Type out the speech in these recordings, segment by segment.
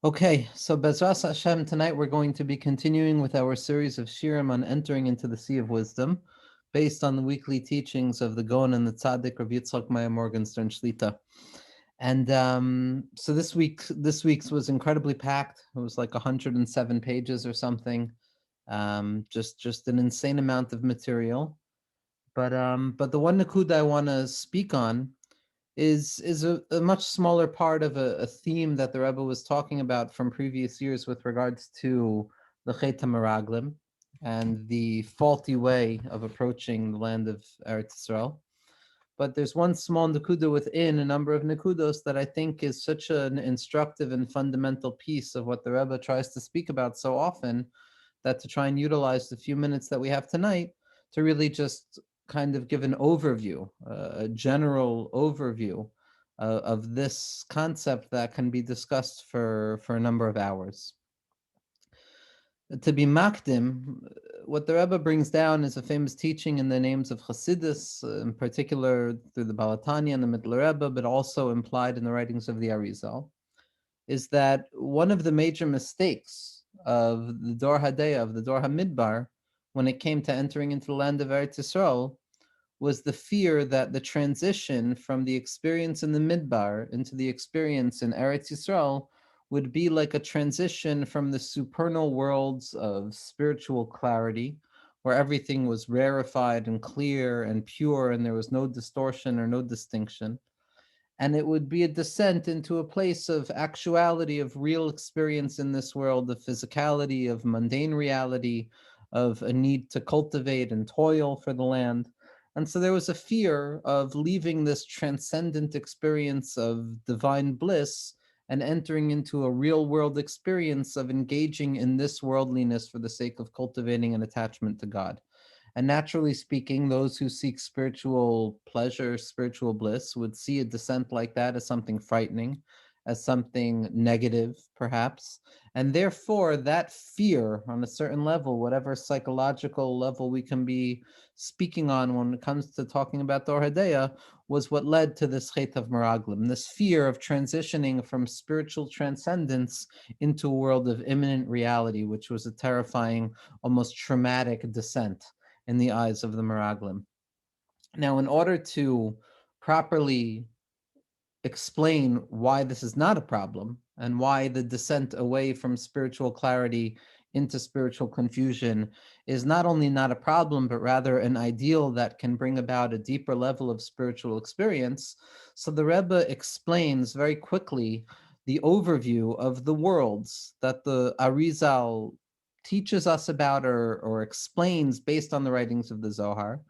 Okay, so Bezras Hashem, tonight we're going to be continuing with our series of shirim on entering into the Sea of Wisdom, based on the weekly teachings of the Gaon and the Tzaddik Rav Yitzchak Meyer Morgenstern Shlita. And so this week's was incredibly packed. It was like 107 pages or something, just an insane amount of material. But the one nakuda I want to speak on is a much smaller part of a theme that the Rebbe was talking about from previous years with regards to the Chet HaMeraglim and the faulty way of approaching the land of Eretz Yisrael. But there's one small nakuda within a number of nakudos that I think is such an instructive and fundamental piece of what the Rebbe tries to speak about so often, that to try and utilize the few minutes that we have tonight to really just kind of give an overview, a general overview of this concept that can be discussed for a number of hours. To be makdim, what the Rebbe brings down is a famous teaching in the names of Chassidus, in particular through the Baal HaTanya and the Middle Rebbe, but also implied in the writings of the Arizal, is that one of the major mistakes of the Dor Hadeya, of the Dor HaMidbar, when it came to entering into the land of Eretz Yisrael, was the fear that the transition from the experience in the Midbar into the experience in Eretz Yisrael would be like a transition from the supernal worlds of spiritual clarity, where everything was rarefied and clear and pure and there was no distortion or no distinction, and it would be a descent into a place of actuality, of real experience in this world, of physicality, of mundane reality, of a need to cultivate and toil for the land. And so there was a fear of leaving this transcendent experience of divine bliss and entering into a real world experience of engaging in this worldliness for the sake of cultivating an attachment to God. And naturally speaking, those who seek spiritual pleasure, spiritual bliss, would see a descent like that as something frightening, as something negative, perhaps. And therefore, that fear on a certain level, whatever psychological level we can be speaking on when it comes to talking about Dor Hadeya, was what led to this Chet of Meraglim, this fear of transitioning from spiritual transcendence into a world of imminent reality, which was a terrifying, almost traumatic descent in the eyes of the Meraglim. Now, in order to properly explain why this is not a problem and why the descent away from spiritual clarity into spiritual confusion is not only not a problem, but rather an ideal that can bring about a deeper level of spiritual experience. So the Rebbe explains very quickly the overview of the worlds that the Arizal teaches us about or explains based on the writings of the Zohar.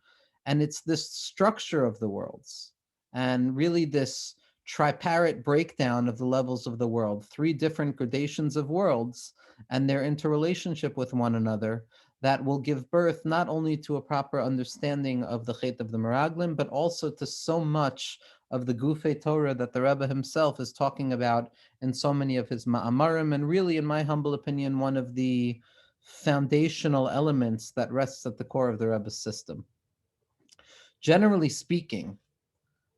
And it's this structure of the worlds and really this tripartite breakdown of the levels of the world, three different gradations of worlds and their interrelationship with one another, that will give birth not only to a proper understanding of the Chet of the Meraglim, but also to so much of the Gufei Torah that the Rebbe himself is talking about in so many of his Ma'amarim, and really, in my humble opinion, one of the foundational elements that rests at the core of the Rebbe's system. Generally speaking,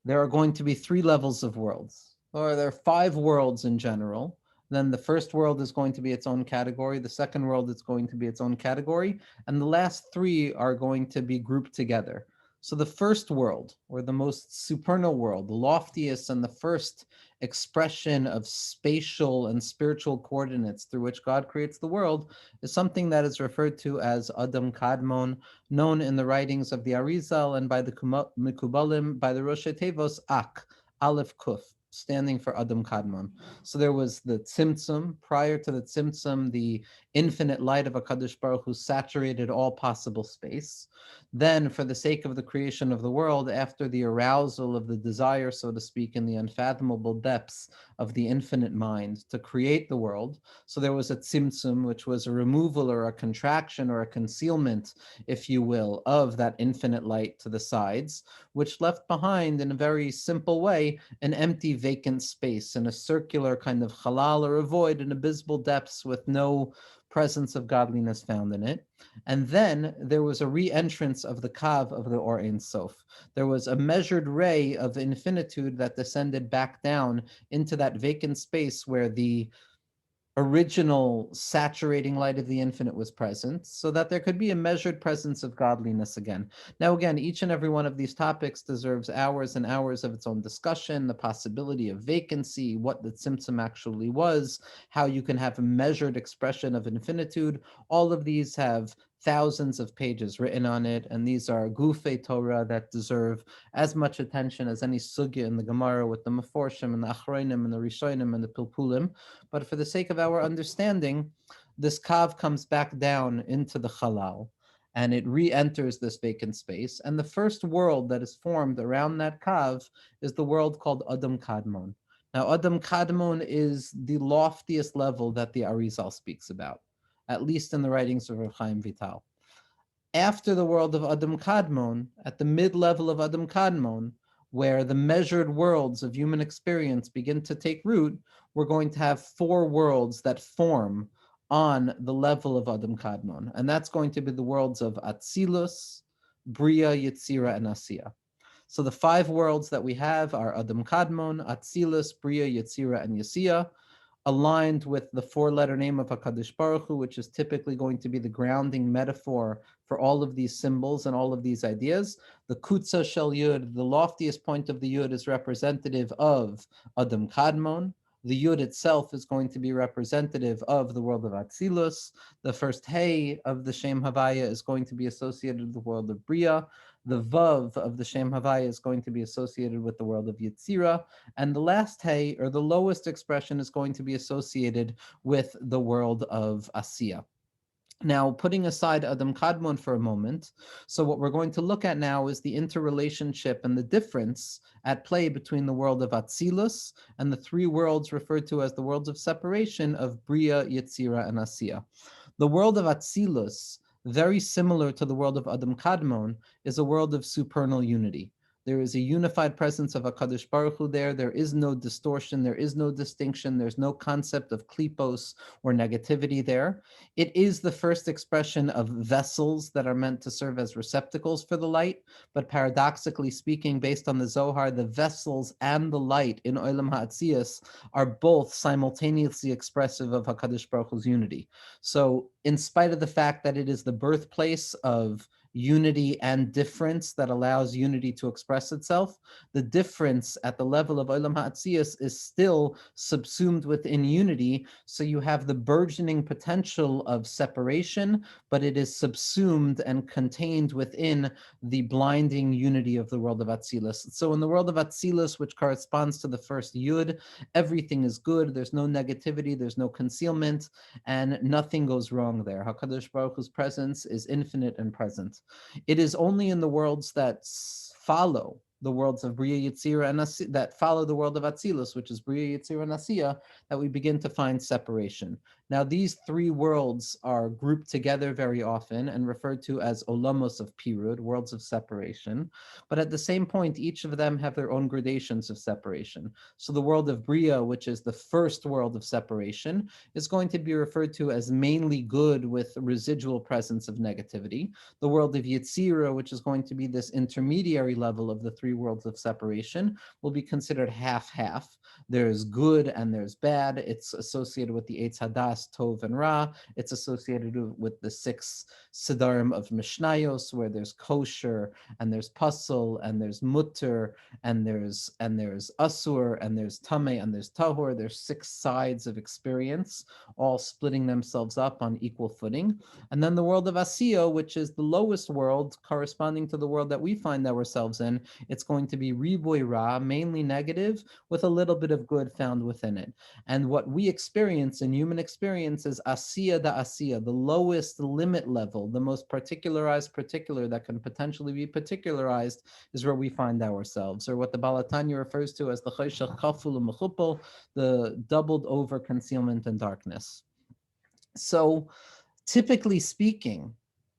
there are going to be three levels of worlds, or there are five worlds in general. Then the first world is going to be its own category, the second world is going to be its own category, and the last three are going to be grouped together. So the first world, or the most supernal world, the loftiest and the first expression of spatial and spiritual coordinates through which God creates the world, is something that is referred to as Adam Kadmon, known in the writings of the Arizal and by the Mikubalim, by the Rosh Tevos Ak, Aleph Kuf, standing for Adam Kadmon. So there was the Tzimtzum. Prior to the Tzimtzum, the infinite light of HaKadosh Baruch Hu saturated all possible space. Then, for the sake of the creation of the world, after the arousal of the desire, so to speak, in the unfathomable depths of the infinite mind to create the world, so there was a Tzimtzum, which was a removal or a contraction or a concealment, if you will, of that infinite light to the sides, which left behind, in a very simple way, an empty vacant space in a circular kind of halal or a void in abysmal depths with no presence of godliness found in it. And then there was a re-entrance of the Kav of the Or Ein Sof. There was a measured ray of infinitude that descended back down into that vacant space where the original saturating light of the infinite was present, so that there could be a measured presence of godliness again. Now, again, each and every one of these topics deserves hours and hours of its own discussion, the possibility of vacancy, what the Tzimtzum actually was, how you can have a measured expression of infinitude. All of these have thousands of pages written on it, and these are gufei Torah that deserve as much attention as any sugya in the Gemara with the Meforshim and the Achronim and the Rishonim and the Pilpulim. But for the sake of our understanding, this kav comes back down into the halal and it re-enters this vacant space. And the first world that is formed around that kav is the world called Adam Kadmon. Now, Adam Kadmon is the loftiest level that the Arizal speaks about, at least in the writings of Rav Chaim Vital. After the world of Adam Kadmon, at the mid-level of Adam Kadmon, where the measured worlds of human experience begin to take root, we're going to have four worlds that form on the level of Adam Kadmon. And that's going to be the worlds of Atzilus, Bria, Yetzira, and Asiya. So the five worlds that we have are Adam Kadmon, Atzilus, Bria, Yetzira, and Yasiya, aligned with the four-letter name of HaKadosh Baruch Hu, which is typically going to be the grounding metaphor for all of these symbols and all of these ideas. The Kutza Shel Yud, the loftiest point of the Yud, is representative of Adam Kadmon. The Yud itself is going to be representative of the world of Atzilus. The first Hey of the Shem Havaya is going to be associated with the world of Bria. The Vav of the Shem Havaya is going to be associated with the world of Yetzira. And the last Hey, or the lowest expression, is going to be associated with the world of Asiya. Now, putting aside Adam Kadmon for a moment, so what we're going to look at now is the interrelationship and the difference at play between the world of Atzilus and the three worlds referred to as the worlds of separation of Bria, Yetzira, and Asiya. The world of Atzilus, very similar to the world of Adam Kadmon, is a world of supernal unity. There is a unified presence of HaKadosh Baruch Hu there. There is no distortion. There is no distinction. There's no concept of klipos or negativity there. It is the first expression of vessels that are meant to serve as receptacles for the light. But paradoxically speaking, based on the Zohar, the vessels and the light in Olam HaAtzias are both simultaneously expressive of HaKadosh Baruch Hu's unity. So in spite of the fact that it is the birthplace of unity and difference that allows unity to express itself, the difference at the level of Olam HaAtzias is still subsumed within unity, so you have the burgeoning potential of separation, but it is subsumed and contained within the blinding unity of the world of Atzilus. So in the world of Atzilus, which corresponds to the first Yud, everything is good, there's no negativity, there's no concealment, and nothing goes wrong there. HaKadosh Baruch Hu's presence is infinite and present. It is only in the worlds that follow the worlds of Bria, Yetzira, and Asiya, that follow the world of Atzilus, which is Bria, Yetzira, and Asiya, that we begin to find separation. Now, these three worlds are grouped together very often and referred to as olamos of pirud, worlds of separation. But at the same point, each of them have their own gradations of separation. So the world of Bria, which is the first world of separation, is going to be referred to as mainly good with residual presence of negativity. The world of Yetzira, which is going to be this intermediary level of the three worlds of separation, will be considered half-half. There's good and there's bad. It's associated with the Eitz Hadas, Tov, and Ra. It's associated with the six Siddharim of Mishnayos, where there's kosher, and there's puzzle, and there's mutter, and there's asur, and there's tameh, and there's tahor. There's six sides of experience, all splitting themselves up on equal footing. And then the world of Asiya, which is the lowest world, corresponding to the world that we find ourselves in, it's going to be riboy ra, mainly negative, with a little bit of good found within it. And what we experience in human experience is Asiya da Asiya, the lowest limit level, the most particularized particular that can potentially be particularized, is where we find ourselves, or what the Baal HaTanya refers to as the Choshech Kaful u'Mechupel, the doubled over concealment and darkness. So, typically speaking,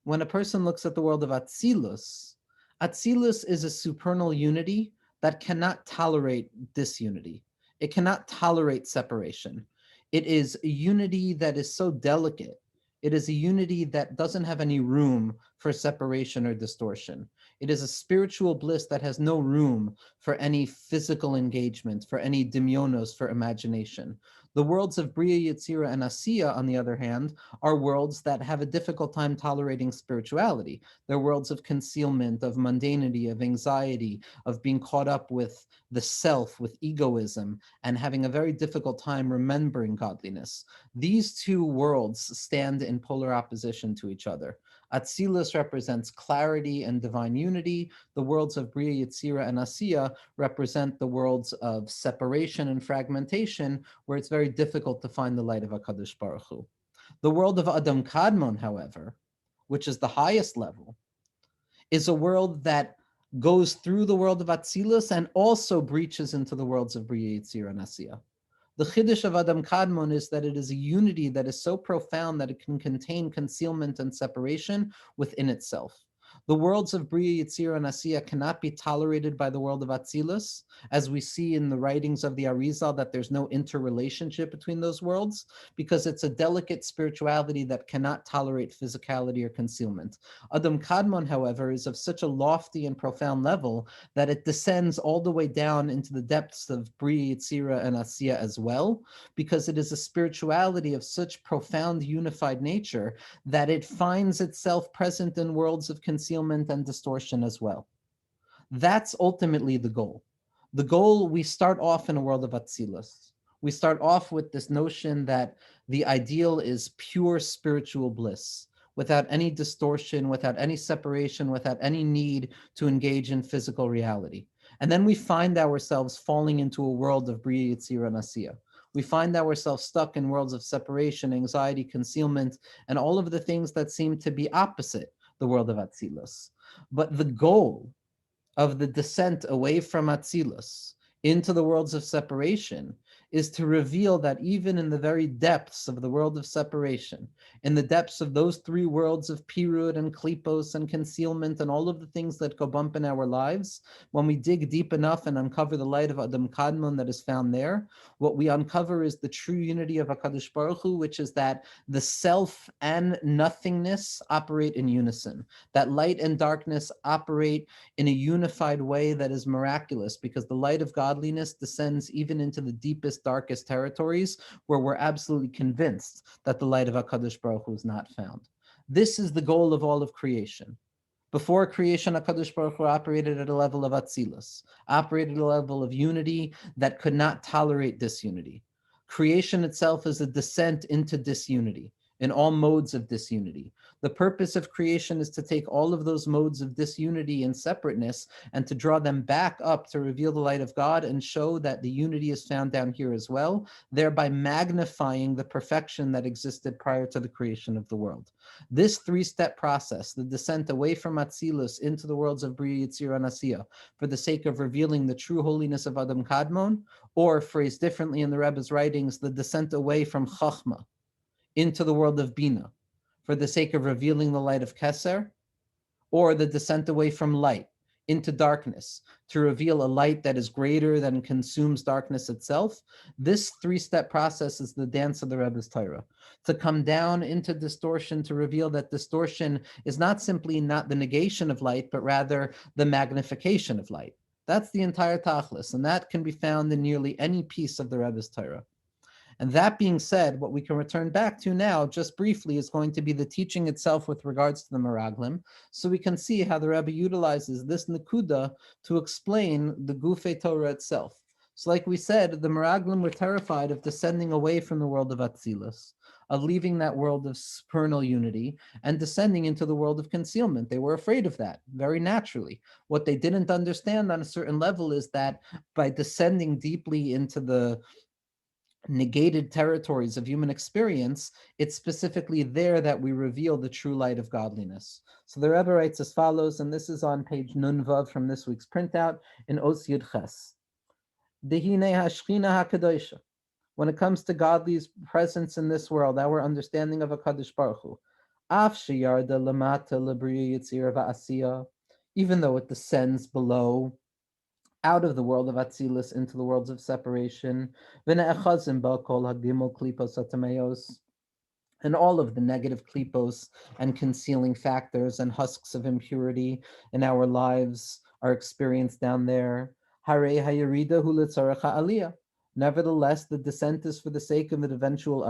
when a person looks at the world of Atzilus, Atzilus is a supernal unity that cannot tolerate disunity. It cannot tolerate separation. It is a unity that is so delicate. It is a unity that doesn't have any room for separation or distortion. It is a spiritual bliss that has no room for any physical engagement, for any demionos, for imagination. The worlds of Bria, Yetzira, and Asiya, on the other hand, are worlds that have a difficult time tolerating spirituality. They're worlds of concealment, of mundanity, of anxiety, of being caught up with the self, with egoism, and having a very difficult time remembering godliness. These two worlds stand in polar opposition to each other. Atzilus represents clarity and divine unity. The worlds of Bria, Yetzira, and Asiya represent the worlds of separation and fragmentation, where it's very difficult to find the light of HaKadosh Baruch Hu. The world of Adam Kadmon, however, which is the highest level, is a world that goes through the world of Atzilus and also breaches into the worlds of Bria, Yetzira, and Asiya. The Chiddush of Adam Kadmon is that it is a unity that is so profound that it can contain concealment and separation within itself. The worlds of Bria, Yetzira, and Asiya cannot be tolerated by the world of Atzilus, as we see in the writings of the Arizal that there's no interrelationship between those worlds, because it's a delicate spirituality that cannot tolerate physicality or concealment. Adam Kadmon, however, is of such a lofty and profound level that it descends all the way down into the depths of Bria, Yetzira, and Asiya as well, because it is a spirituality of such profound unified nature that it finds itself present in worlds of concealment and distortion as well. That's ultimately the goal. The goal, we start off in a world of Atzilus. We start off with this notion that the ideal is pure spiritual bliss, without any distortion, without any separation, without any need to engage in physical reality. And then we find ourselves falling into a world of Bria, Yetzira, and Asiya. We find ourselves stuck in worlds of separation, anxiety, concealment, and all of the things that seem to be opposite the world of Atzilus. But the goal of the descent away from Atzilus into the worlds of separation is to reveal that even in the very depths of the world of separation, in the depths of those three worlds of Pirud and Klipos and concealment and all of the things that go bump in our lives, when we dig deep enough and uncover the light of Adam Kadmon that is found there, what we uncover is the true unity of HaKadosh Baruch Hu, which is that the self and nothingness operate in unison, that light and darkness operate in a unified way that is miraculous, because the light of godliness descends even into the deepest, darkest territories where we're absolutely convinced that the light of HaKadosh Baruch Hu is not found. This is the goal of all of creation. Before creation, HaKadosh Baruch Hu operated at a level of Atzilus, operated at a level of unity that could not tolerate disunity. Creation itself is a descent into disunity, in all modes of disunity. The purpose of creation is to take all of those modes of disunity and separateness and to draw them back up to reveal the light of God and show that the unity is found down here as well, thereby magnifying the perfection that existed prior to the creation of the world. This three-step process, the descent away from Atzilus into the worlds of Bria, Yetzira, and Asiya, for the sake of revealing the true holiness of Adam Kadmon, or phrased differently in the Rebbe's writings, the descent away from Chachma into the world of Bina, for the sake of revealing the light of Keser, or the descent away from light into darkness to reveal a light that is greater than consumes darkness itself. This three-step process is the dance of the Rebbe's Torah. To come down into distortion, to reveal that distortion is not simply not the negation of light, but rather the magnification of light. That's the entire Tachlis, and that can be found in nearly any piece of the Rebbe's Torah. And that being said, what we can return back to now, just briefly, is going to be the teaching itself with regards to the Meraglim, so we can see how the Rebbe utilizes this Nakuda to explain the Gufei Torah itself. So like we said, the Meraglim were terrified of descending away from the world of Atzilus, of leaving that world of supernal unity and descending into the world of concealment. They were afraid of that, very naturally. What they didn't understand on a certain level is that by descending deeply into the negated territories of human experience, it's specifically there that we reveal the true light of godliness. So the Rebbe writes as follows, and this is on page Nun Vav from this week's printout in Os Yud Ches. Dehine hashchina hakadosha. When it comes to godly's presence in this world, our understanding of HaKadosh Baruch Hu, af sheyarda lamata lebriya yitzira va'asiya, even though it descends below, out of the world of Atzilus into the worlds of separation, and all of the negative klipos and concealing factors and husks of impurity in our lives are experienced down there. Hare hayarida hu litzarech ha'aliyah. Nevertheless, the descent is for the sake of an eventual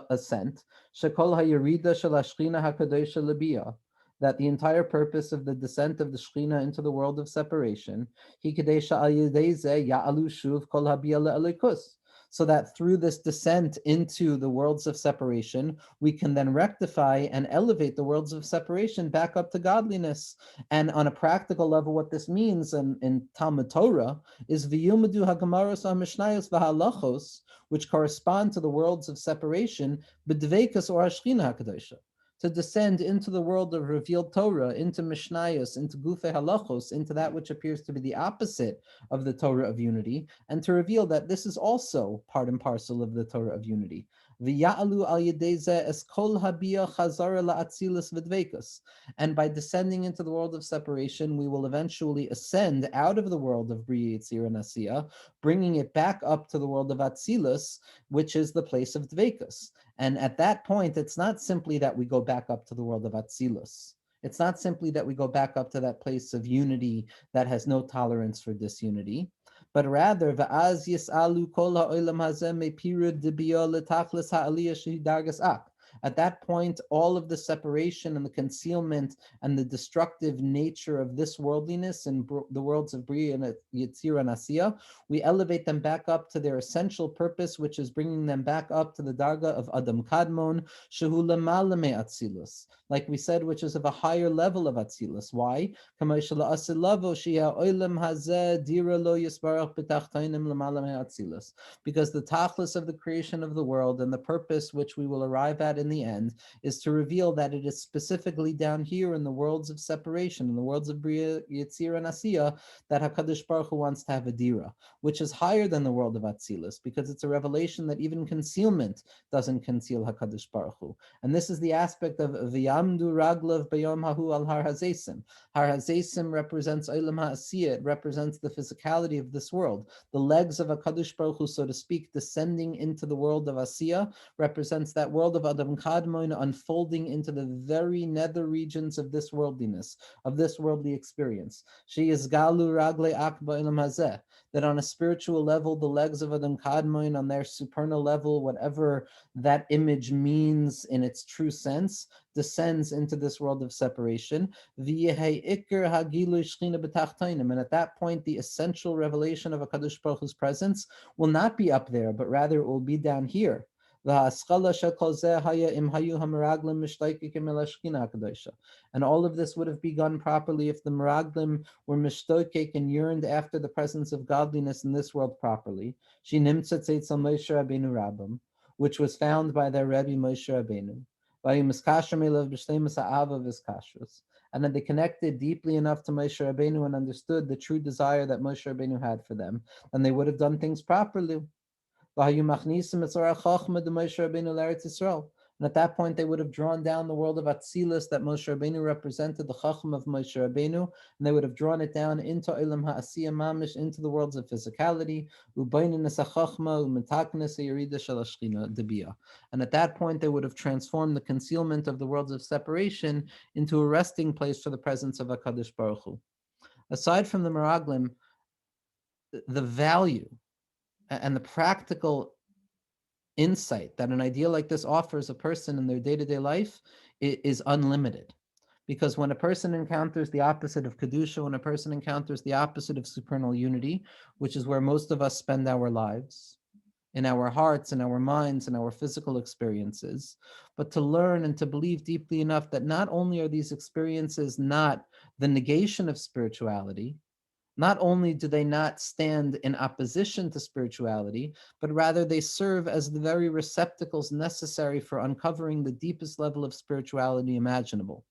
ascent. Shekol hayarida shel hashchina hakadosha lebiyah. That the entire purpose of the descent of the Shekhinah into the world of separation, hi kadei sha'al yedei zeh ya'alu shuv kol habiyah le'elikus, so that through this descent into the worlds of separation, we can then rectify and elevate the worlds of separation back up to godliness. And on a practical level, what this means in Talmud Torah is v'yumadu hagamaros ha'mishnayos v'halachos, which correspond to the worlds of separation, b'dveikus or hashchina hakadosha, to descend into the world of revealed Torah, into Mishnayos, into Gufei Halachos, into that which appears to be the opposite of the Torah of unity, and to reveal that this is also part and parcel of the Torah of unity. V'ya'alu al yedei zeh es kol habiyah chazara la'atzilus v'dveikus. And by descending into the world of separation, we will eventually ascend out of the world of Bria, Yitzir, and Asiya, bringing it back up to the world of Atzilus, which is the place of Dveikus. And at that point, it's not simply that we go back up to the world of Atzilus. It's not simply that we go back up to that place of unity that has no tolerance for disunity, but rather, va'az yis'alu kol ha'olam hazeh me'pirud dibiyah letachlis ha'aliyah shehi dargas ak. At that point, all of the separation and the concealment and the destructive nature of this worldliness and the worlds of Bria and Yitzira and Asiya, we elevate them back up to their essential purpose, which is bringing them back up to the darga of Adam Kadmon, Shehu Lamala Me Atzilus, like we said, which is of a higher level of Atzilus. Why? Because the tachlis of the creation of the world and the purpose which we will arrive at in the end is to reveal that it is specifically down here in the worlds of separation, in the worlds of Bria, Yitzir, and Asiya, that HaKadosh Baruch Hu wants to have a dira, which is higher than the world of Atzilus, because it's a revelation that even concealment doesn't conceal HaKadosh Baruch Hu. And this is the aspect of V'yamdu raglav bayom hahu al har hazesim. Har hazesim represents Olam HaAsiya, it represents the physicality of this world. The legs of HaKadosh Baruch Hu, so to speak, descending into the world of Asiya, represents that world of Adam Kadmon unfolding into the very nether regions of this worldliness, of this worldly experience. She is Galu Ragle Akba Ilam Hazeh, that on a spiritual level, the legs of Adam Kadmon, on their supernal level, whatever that image means in its true sense, descends into this world of separation. And at that point, the essential revelation of HaKadosh Baruch Hu's presence will not be up there, but rather it will be down here. And all of this would have begun properly if the Meraglim were mishtokek and yearned after the presence of godliness in this world properly. Which was found by their Rebbe Moshe Rabbeinu. And that they connected deeply enough to Moshe Rabbeinu and understood the true desire that Moshe Rabbeinu had for them, then they would have done things properly. And at that point, they would have drawn down the world of Atzilus that Moshe Rabbeinu represented, the Chacham of Moshe Rabbeinu, and they would have drawn it down into Olam HaAsiya Mamish, into the worlds of physicality. And at that point, they would have transformed the concealment of the worlds of separation into a resting place for the presence of HaKadosh Baruch Hu. Aside from the Meraglim, the value and the practical insight that an idea like this offers a person in their day-to-day life is unlimited. Because when a person encounters the opposite of Kedusha, when a person encounters the opposite of supernal unity, which is where most of us spend our lives, in our hearts, in our minds, in our physical experiences, but to learn and to believe deeply enough that not only are these experiences not the negation of spirituality, not only do they not stand in opposition to spirituality, but rather they serve as the very receptacles necessary for uncovering the deepest level of spirituality imaginable.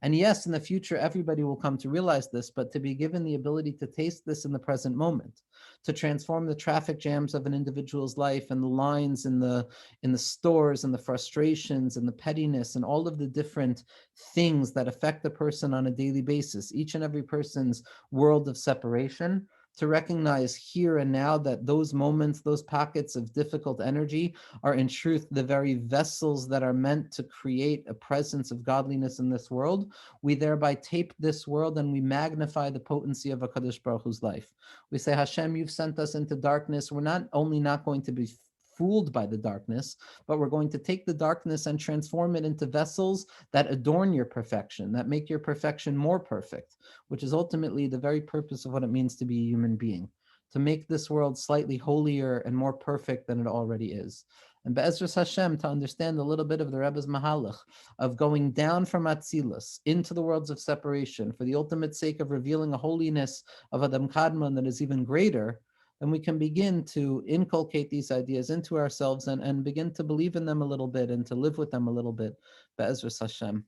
And yes, in the future, everybody will come to realize this, but to be given the ability to taste this in the present moment, to transform the traffic jams of an individual's life and the lines in the stores and the frustrations and the pettiness and all of the different things that affect the person on a daily basis, each and every person's world of separation, to recognize here and now that those moments, those pockets of difficult energy are in truth the very vessels that are meant to create a presence of godliness in this world. We thereby tape this world and we magnify the potency of HaKadosh Baruch Hu's life. We say, Hashem, you've sent us into darkness. We're not only not going to be fooled by the darkness, but we're going to take the darkness and transform it into vessels that adorn your perfection, that make your perfection more perfect, which is ultimately the very purpose of what it means to be a human being, to make this world slightly holier and more perfect than it already is. And Be'ezras Hashem, to understand a little bit of the Rebbe's Mahalach, of going down from Atzilus into the worlds of separation for the ultimate sake of revealing a holiness of Adam Kadmon that is even greater, then we can begin to inculcate these ideas into ourselves and begin to believe in them a little bit and to live with them a little bit. Be'ezras Hashem.